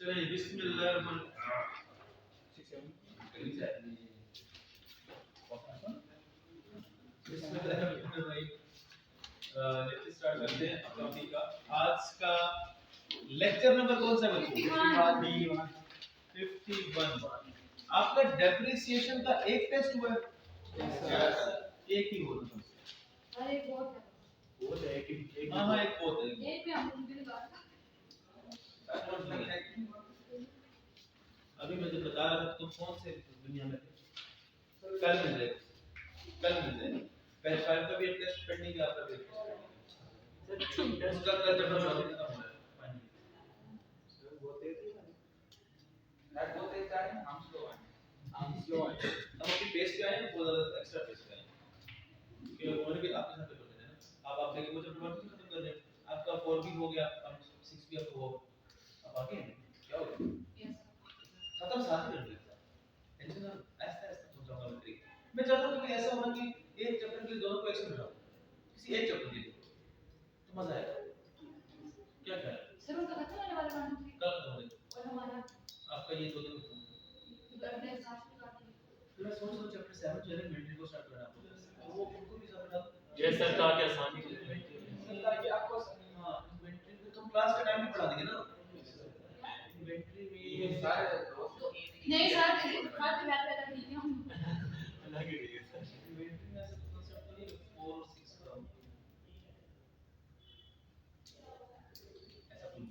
चलिए बिस्मिल्लाह let's start करते हैं टॉपिक का। आज का लेक्चर नंबर कौन सा बच्चों? 51। आपका डेप्रिसिएशन का एक टेस्ट हुआ है? एक ही हुआ था। अरे बहुत है एक हां एक बहुत है। एक में हम उनके लिए बात अभी मैं जो बता रहा था तुम कौन से दुनिया में थे? कल मिल जाए पहले फाइल का भी एक टेस्ट पेंडिंग है आपका भी उसका कल जब हम खत्म हो रहा है सर वो तेज है वो तेज आ रहे हैं हम स्लो है हम अपनी पेस पे आए हैं बहुत ज्यादा एक्स्ट्रा पेस पे आए हैं कि उन्होंने भी आपके साथ पेपर देना है आप देखिए मुझे प्रोजेक्ट खत्म कर दें आपका 4 भी हो गया अब 6 भी आपको हो अब आगे क्या हो गया खत्म साथ ही कर दिया टेंशन ऐसा ऐसा समझाऊंगा मैं तरीके मैं चाहता हूं कि ऐसा होना कि एक चैप्टर के दोनों को एक साथ मिलाओ किसी एक चैप्टर के लिए तो मजा आएगा क्या क्या सर उनका खत्म होने वाला है कल खत्म होगा और हमारा आपका ये 2 दिन अपने साथ में काट फिर मैं सोच रहा हूं चैप्टर 7 जो है मिलिट्री को स्टार्ट करना आपको वो उनको भी साथ डाल ये सर का क्या आसानी से अल्लाह कि आपको हां इन्वेंटरी में तुम क्लास का टाइम भी पढ़ा देंगे ना इन्वेंटरी में ये सारे नहीं सर बात पे बात करना ठीक है हम अलग ही है सर इन्वेंटरी में ऐसा कांसेप्ट तो नहीं 4 और 6 का ऐसा तुम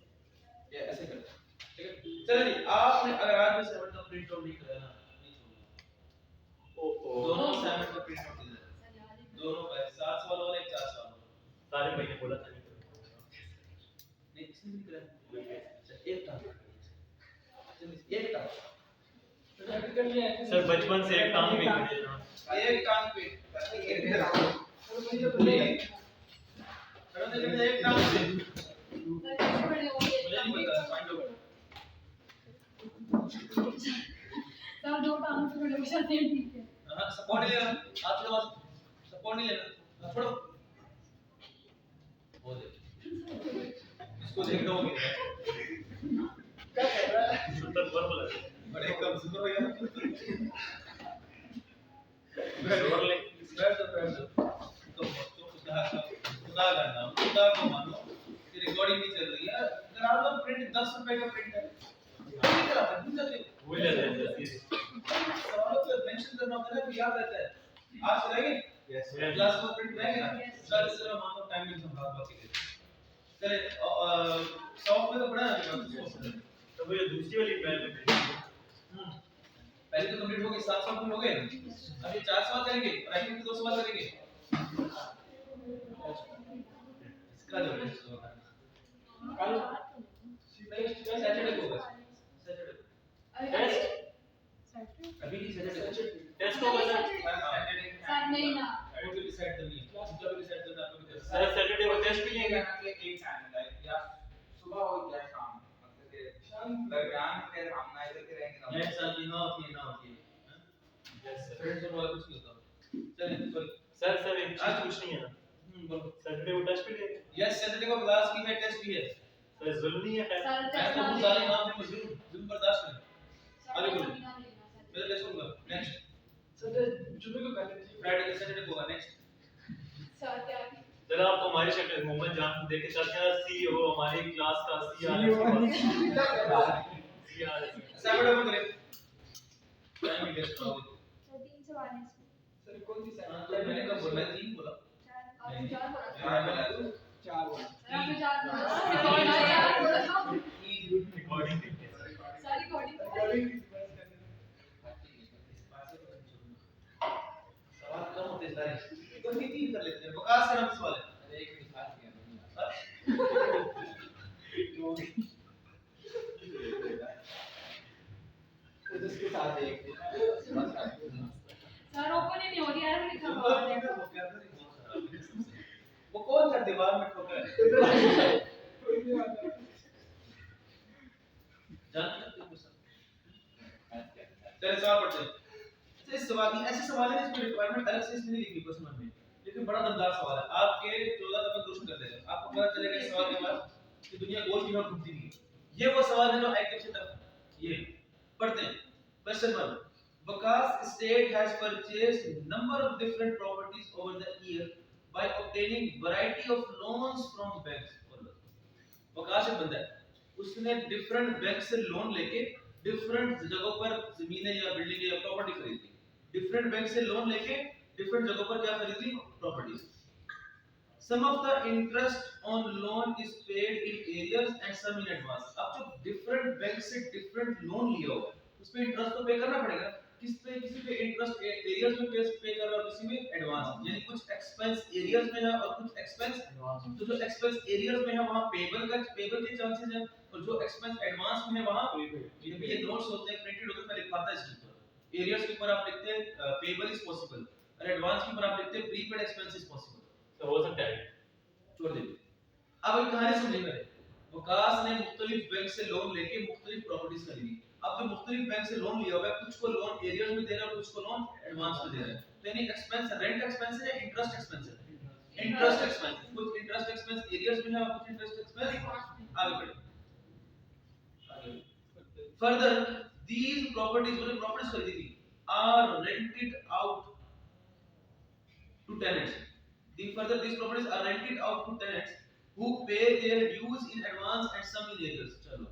ये ऐसे करते हैं ठीक है चलिए आपने अगर आज में 7 का प्रिंट आउट नहीं कराया ना नहीं छोड़ना ओ दोनों 7 का प्रिंट आउट दे दोनों का 7 सवाल वाला एक 4 सवाल सारे महीने बोला था नहीं इसने नहीं कराया अच्छा एक टास्क एक टास्क सर बचपन से एक काम भी करे ना एक टांग पे एक टांग पे सर बड़े हो गए मुझे नहीं पता फाइंड आउट सर दो टांग से बड़े हो जाते हैं ठीक है हां सपोर्ट नहीं लेना हाथ छोड़ो सपोर्ट नहीं लेना छोड़ो हो दे इसको देख लो क्या कर रहा है सुंदर बोल बड़े कमजोर हो यार बैठ दो तो खुदा का नाम खुदा को मानो कि रिकॉर्डिंग नहीं चल रही है अगर आप लोग प्रिंट 10 रुपए का प्रिंट है नहीं कराते भूल जाते हो भूल जाते हैं सर सवालों को मेंशन करना होता है ना याद रहता है आज रहेंगे यस क्लास में प्रिंट रहेंगे ना सर इस तरह मानो टाइम में हम बात करेंगे चले 100 में तो पढ़ा है तो वो ये दूसरी वाली पहले पहले तो कंप्लीट हो गई 7 सवाल हो गए अभी 4 सवाल करेंगे और एक्टिविटी के 2 सवाल करेंगे इसका जो टेस्ट होगा कल सैटरडे को होगा सैटरडे अभी नहीं सैटरडे टेस्ट होगा सर सैटरडे सर नहीं ना वो भी डिसाइड करनी है उनका भी डिसाइड करना आपको भी सर सैटरडे को टेस्ट भी लेंगे एक चैनल है या सुबह हो या शाम मतलब शाम दरमियान फिर हम ना इधर के रहेंगे नेक्स्ट साल ना होती है यस सर फ्रेंड्स वाला कुछ नहीं होता चलिए सॉरी सर एक चीज पूछनी है बोलो सैटरडे को टेस्ट भी लेंगे यस सैटरडे को क्लास भी है टेस्ट भी है सर जरूरी नहीं है खैर सर मैं तो बहुत सारे नाम पे मजबूर जुल्म बर्दाश्त करें आगे बोलो मेरा टेस्ट होगा नेक्स्ट सर जुमे को करते हैं फ्राइडे का सैटरडे को होगा नेक्स्ट सर क्या जरा आपको हमारी शक्ल मोहम्मद जान को देख के सर क्या सीईओ हमारी क्लास का सीआर सैटरडे को करें टाइम ही टेस्ट होगा सर 342 सर कौन सी हाँ, तो मैंने कब बोला 3 बोला आपने 4 बोला हाँ, मैंने चार बोला सर आपने 4 बोला रिकॉर्ड है यार बोला रिकॉर्डिंग देखते हैं सर रिकॉर्डिंग सवाल कम होते जा रहे हैं तो 3 कर लेते हैं बकवास से हम सवाल है अरे एक भी साथ किया तो उसके साथ एक सर ओपन ही नहीं हो रही यार लिखा हुआ है वो कौन था दीवार में ठोका है जानते हैं कुछ चलिए सवाल पढ़ते हैं अच्छा इस सवाल की ऐसे सवाल है इसकी रिक्वायरमेंट अलग से इसमें नहीं लिखी क्वेश्चन में लेकिन बड़ा दमदार सवाल है आपके 14 तक क्वेश्चन कर देगा आपको पता चलेगा इस सवाल के बाद कि दुनिया गोल क्यों घूमती है ये वो सवाल है जो आईक्यू से तरफ ये पढ़ते हैं question 1 Vikas state has purchased number of different properties over the year by obtaining variety of loans from banks विकास एक बंदा है उसने डिफरेंट बैंक से लोन लेके डिफरेंट जगहों पर जमीनें या बिल्डिंगें या प्रॉपर्टी खरीदी डिफरेंट बैंक से लोन लेके डिफरेंट जगहों पर क्या खरीदी properties Some of the interest on loan is paid in arrears and some in advance. अब जो different बैंक से different loan लिया हुआ है, उस पे interest तो pay करना पड़ेगा. किसी पे interest arrears में pay कर रहा है, किसी में advance. यानी कुछ expense arrears में है और कुछ expense advance. तो जो expense arrears में है वहाँ payable के chances हैं और जो expense advance में है वहाँ ये notes होते हैं printed होते हैं मैं लिखवाता है इसके ऊपर. Arrears के ऊपर आप लिखते हैं payable is possible और advance के ऊपर आप लिखते हैं prepaid expense is possible. तो हो सकता है छोड़ दे अब एक कहानी सुनिए मेरे विकास ने मुख्तलिफ बैंक से लोन लेके मुख्तलिफ प्रॉपर्टीज खरीदी अब जो मुख्तलिफ बैंक से लोन लिया हुआ है कुछ को लोन एरियर्स में दे रहा है कुछ को लोन एडवांस में दे रहा है तो यानी एक्सपेंस रेंट एक्सपेंस है या इंटरेस्ट एक्सपेंस है इंटरेस्ट एक्सपेंस कुछ इंटरेस्ट एक्सपेंस एरियर्स में है और कुछ इंटरेस्ट एक्सपेंस आगे बढ़े फर्दर दीस प्रॉपर्टीज जो प्रॉपर्टीज खरीदी थी are rented out to tenants Further, these properties are rented out to tenants who pay their dues in advance and some in arrears. चलो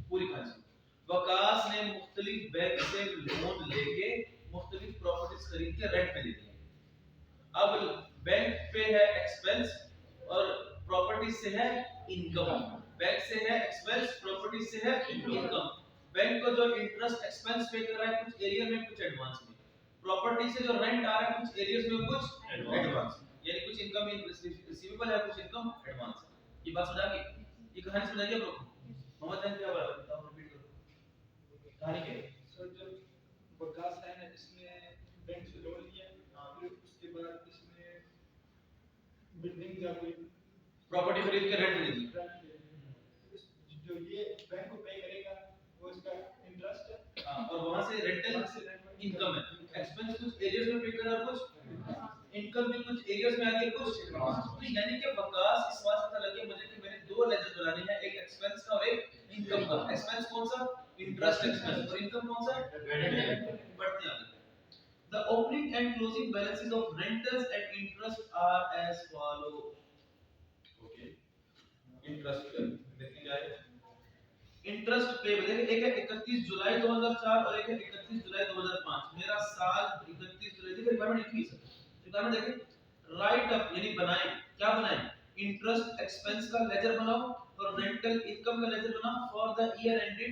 पूरी कहानी सुनो वकास ने मुख्तलिफ बैंक से लोन लेके मुख्तलिफ प्रॉपर्टीज खरीद के रेंट पे दे दिया अब बैंक पे है एक्सपेंस और प्रॉपर्टी से है इनकम बैंक से है एक्सपेंस प्रॉपर्टी से है इनकम बैंक को जो इंटरेस्ट एक्सपेंस पे कर रहा है कुछ एरिया में कुछ एडवांस में प्रॉपर्टी से जो रेंट आ रहा है कुछ एरियाज में कुछ एडवांस यानी कुछ इनकम रिसीवेबल है कुछ इनकम एडवांस ये बात समझ आ गई ये कहानी समझ आ गई आप लोग मोहम्मद खान क्या बात बताओ रिपीट करो कहानी क्या है सर जब विकास है ना इसने बैंक से लोन लिया फिर उसके बाद इसने बिल्डिंग या कोई प्रॉपर्टी खरीद के रेंट ले ली जो ये बैंक को पे करेगा वो इसका इंटरेस्ट है हां और वहां से रेंटल इनकम है एक्सपेंस कुछ एरियाज में पे कर रहा है कुछ इनकम भी कुछ एरियाज में आ गई कुछ तो यानी कि वकास इस बात पता लगे मुझे कि मैंने दो लेजर बनाने हैं एक एक्सपेंस का और एक इनकम का एक्सपेंस कौन सा इंटरेस्ट एक्सपेंस और इनकम कौन सा बढ़ते आगे The opening and closing balances of rentals and interest are as follow. Okay. Interest देखिए क्या है इंटरेस्ट पे देखिए एक है 31 जुलाई 2004 और एक है 31 जुलाई 2005 मेरा साल 31 जुलाई देखिए रिक्वायरमेंट एक ही है रिक्वायरमेंट देखिए राइट अप यानी बनाएं क्या बनाएं इंटरेस्ट एक्सपेंस का लेजर बनाओ और रेंटल इनकम का लेजर बनाओ for the year ended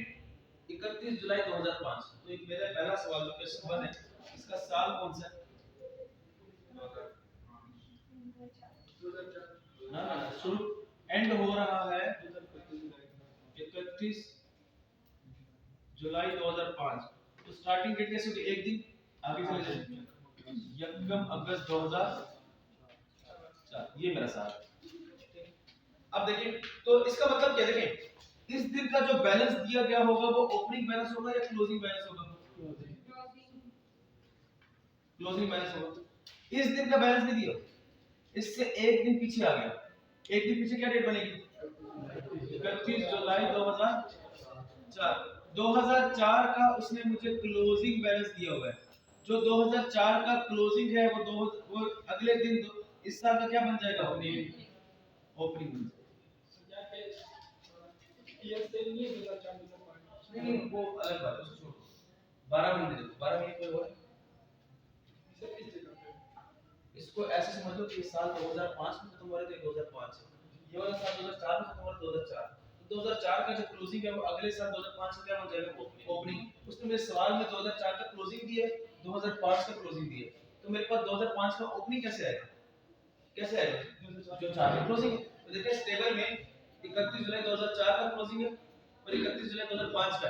31 July 2005 तो एक मेरा पहला सवाल जो क्वेश्चन 1 है इसका साल कौन सा है ना शुरू एंड हो रहा है 31 जुलाई 2005 तो स्टार्टिंग डेट कैसे होगी एक दिन आगे चले जाएंगे यकम अगस्त 2004 ये मेरा साल अब देखिए तो इसका मतलब क्या देखें इस दिन का जो बैलेंस दिया गया होगा वो ओपनिंग बैलेंस होगा या क्लोजिंग बैलेंस होगा क्लोजिंग बैलेंस होगा इस दिन का बैलेंस नहीं दिया इससे एक दिन पीछे आ गया एक दिन पीछे क्या डेट बनेगी 31 जुलाई 2004 का उसने मुझे क्लोजिंग बैलेंस दिया हुआ है जो 2004 का क्लोजिंग है वो अगले दिन इस साल का क्या बन जाएगा ओपनिंग ईयर से नहीं 2004 नहीं वो अलग बात है उसको छोड़ो 12 महीने देखो 12 महीने कोई और सर किस जगह पे इसको ऐसे समझ लो कि ये साल 2005 में खत्म हो रहा है 2005 से ये वाला साल 2004 में खत्म हो रहा है 2004 तो 2004 का जो क्लोजिंग है वो अगले साल 2005 में क्या बन जाएगा ओपनिंग उसने मेरे सवाल में 2004 का क्लोजिंग दिया 2005 का क्लोजिंग दिया तो मेरे पास 2005 का ओपनिंग कैसे आएगा जो 4 में क्लोजिंग है तो देखिए इस टेबल में 31 जुलाई 2004 का क्लोजिंग है और 31 जुलाई 2005 का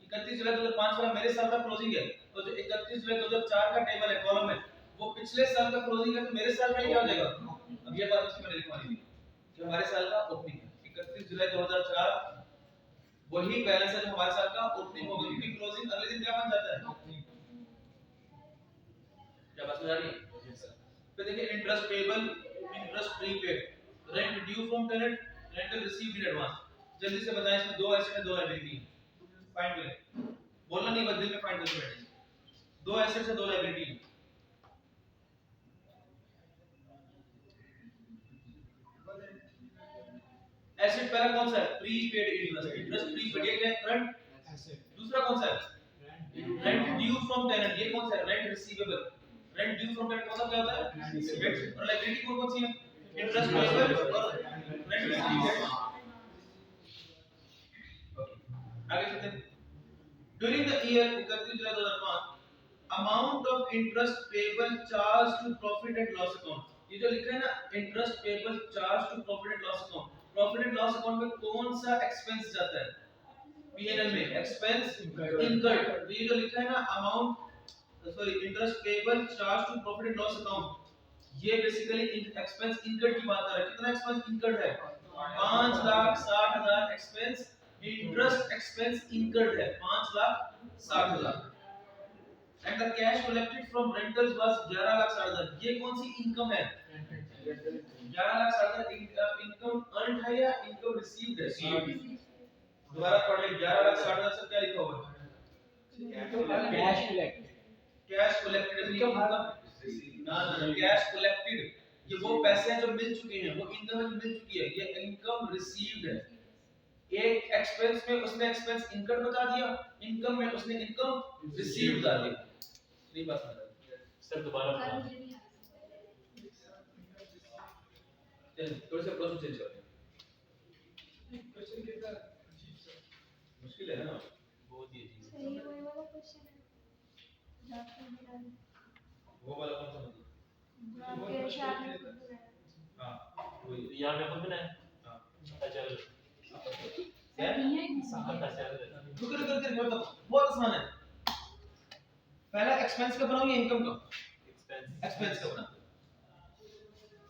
31 जुलाई 2005 वाला मेरे साल का क्लोजिंग है तो जो 31 जुलाई 2004 का टेबल है कॉलम है वो पिछले साल का क्लोजिंग है तो मेरे साल का क्या हो जाएगा अब ये बात उसमें लिखवानी थी जो हमारे साल का ओपनिंग है 31 जुलाई 2004 वही बैलेंस है जो हमारे साल का ओपनिंग होगा क्योंकि क्लोजिंग अगले दिन क्या बन जाता है क्या बात समझ आ रही है फिर देखिए interest payable interest prepaid rent due from tenant rental received in advance जल्दी से बताएं इसमें दो ऐसे में दो एबिलिटी फाइंड करें नहीं बदल में फाइंड करके बैठे, दो एसेट्स है दो लायबिलिटी है। एसेट पहला कौन सा है? प्रीपेड इंटरेस्ट, इंटरेस्ट प्रीपेड ये क्या है? Current asset. दूसरा कौन सा है? रेंट ड्यू फ्रॉम टेनेंट, ये कौन सा है? Rent receivable. Rent due from tenant मतलब क्या होता है? रेंट। और लायबिलिटी कौन सी है? इंटरेस्ट पेएबल और रेंट रिसीवेबल। आगे चलते हैं। During the year 31 July 2005 amount of interest payable charge to profit and loss account, ये जो लिखा है ना interest payable charge to profit and loss account, profit and loss account में कौन सा एक्सपेंस जाता है? P&L में एक्सपेंस इनकर्ड। तो ये जो लिखा है ना amount sorry interest payable charge to profit and loss account, ये बेसिकली एक्सपेंस इनकर्ड की बात कर रहा है। कितना एक्सपेंस इनकर्ड है? 5,60,000 एक्सपेंस इंटरेस्ट एक्सपेंस इनकर्ड है 5,60,000। And the cash collected from rentals was 11,60,000, ये कौन सी इनकम है? 11,60,000 इनकम अर्न्ड है या इनकम रिसीव्ड है? दोबारा पढ़ ले, 11,60,000 से क्या लिखा हुआ है? Cash collected, cash collected income ना कैश कलेक्टेड, ये वो पैसे हैं जो मिल चुके हैं, वो इनकम है जो मिल चुकी है, ये इनकम रिसीव्ड है। एक एक्सपेंस में उसने एक्सपेंस इनकम बता दिया, इनकम में उसने इनकम रिसीव्ड बता दिया। नहीं बात समझ सर दोबारा सर बोलो। मुझे नहीं आता। चल थोड़े से प्रोसेस चेंज करते हैं। क्वेश्चन कितना अजीब सा, मुश्किल है ना बहुत ही अजीब। सही वही वाला क्वेश्चन है जो आपने बताया, वो वाला कौन सा मतलब? जो आपके शायद में खुद बताया। हां वही यार मैं खुद बनाया। हां पता चल सर नहीं है पता चल रुक बहुत आसान है। पहला एक्सपेंस का बनाओ या इनकम का? एक्सपेंस एक्सपेंस का बना,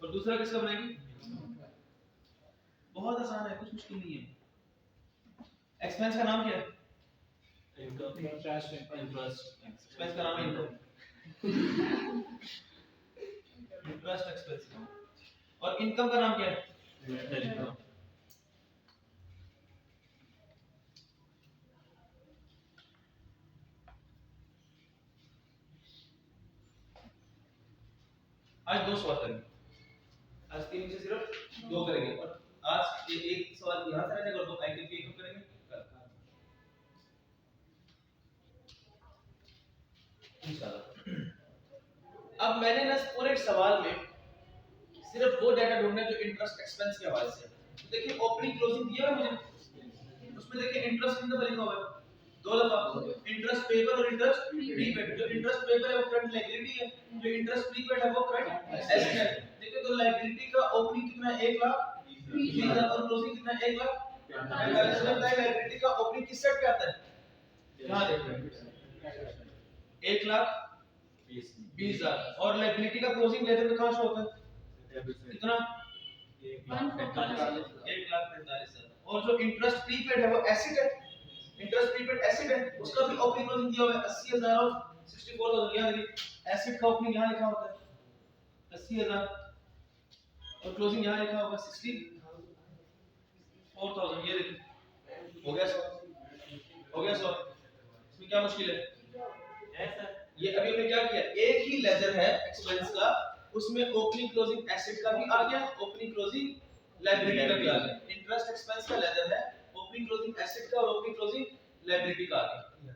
और दूसरा किसका बनाएंगे? बहुत आसान है, कुछ मुश्किल नहीं है। एक्सपेंस का नाम क्या है? इनकम इंटरेस्ट इंटरेस्ट एक्सपेंस का नाम है इनकम, इंटरेस्ट एक्सपेंस का। और इनकम का नाम क्या है? इनकम। आज दो सवाल करेंगे, आज तीन में से सिर्फ दो करेंगे, और आज एक सवाल यहाँ से रहेगा और दो आइटम के एक करेंगे कल इंशाल्लाह। अब मैंने ना पूरे सवाल में सिर्फ वो डाटा ढूंढना है जो इंटरेस्ट एक्सपेंस के हवाले से है। तो देखिए ओपनिंग क्लोजिंग दिया है मुझे, उसमें देखिए इंटरेस्ट कितना लिखा हुआ है दो दफा, इंटरेस्ट पेएबल और इंटरेस्ट प्रीपेड। जो इंटरेस्ट पेएबल है वो करंट लायबिलिटी है, जो इंटरेस्ट प्रीपेड है वो करंट एसेट है। देखिए तो लायबिलिटी का ओपनिंग कितना है 1,20,000 और क्लोजिंग कितना है 1,45,000। लायबिलिटी का ओपनिंग किस सेट पे आता है? यहां देखो 1,20,000 और लायबिलिटी का क्लोजिंग लेजर पे कहां शो होता है? कितना? 1,45,000। और जो इंटरेस्ट प्रीपेड है वो एसेट है, इंटरेस्ट प्रीपेड एसेट है, उसका भी ओपनिंग क्लोजिंग दिया हुआ है 80,000 और 64,000। यहां देखिए एसेट का ओपनिंग यहां लिखा होता है 80,000 और क्लोजिंग यहां लिखा होगा 64,000। ये देखिए हो गया सॉल्व, हो गया सॉल्व। इसमें क्या मुश्किल है? ये अभी हमने क्या किया, एक ही लेजर है एक्सपेंस का, उसमें ओपनिंग क्लोजिंग एसेट का भी आ गया, ओपनिंग क्लोजिंग लायबिलिटी का भी आ गया। इंटरेस्ट एक्सपेंस का लेजर है, ओपनिंग क्लोजिंग एसेट का और ओपनिंग क्लोजिंग लायबिलिटी का आ गया।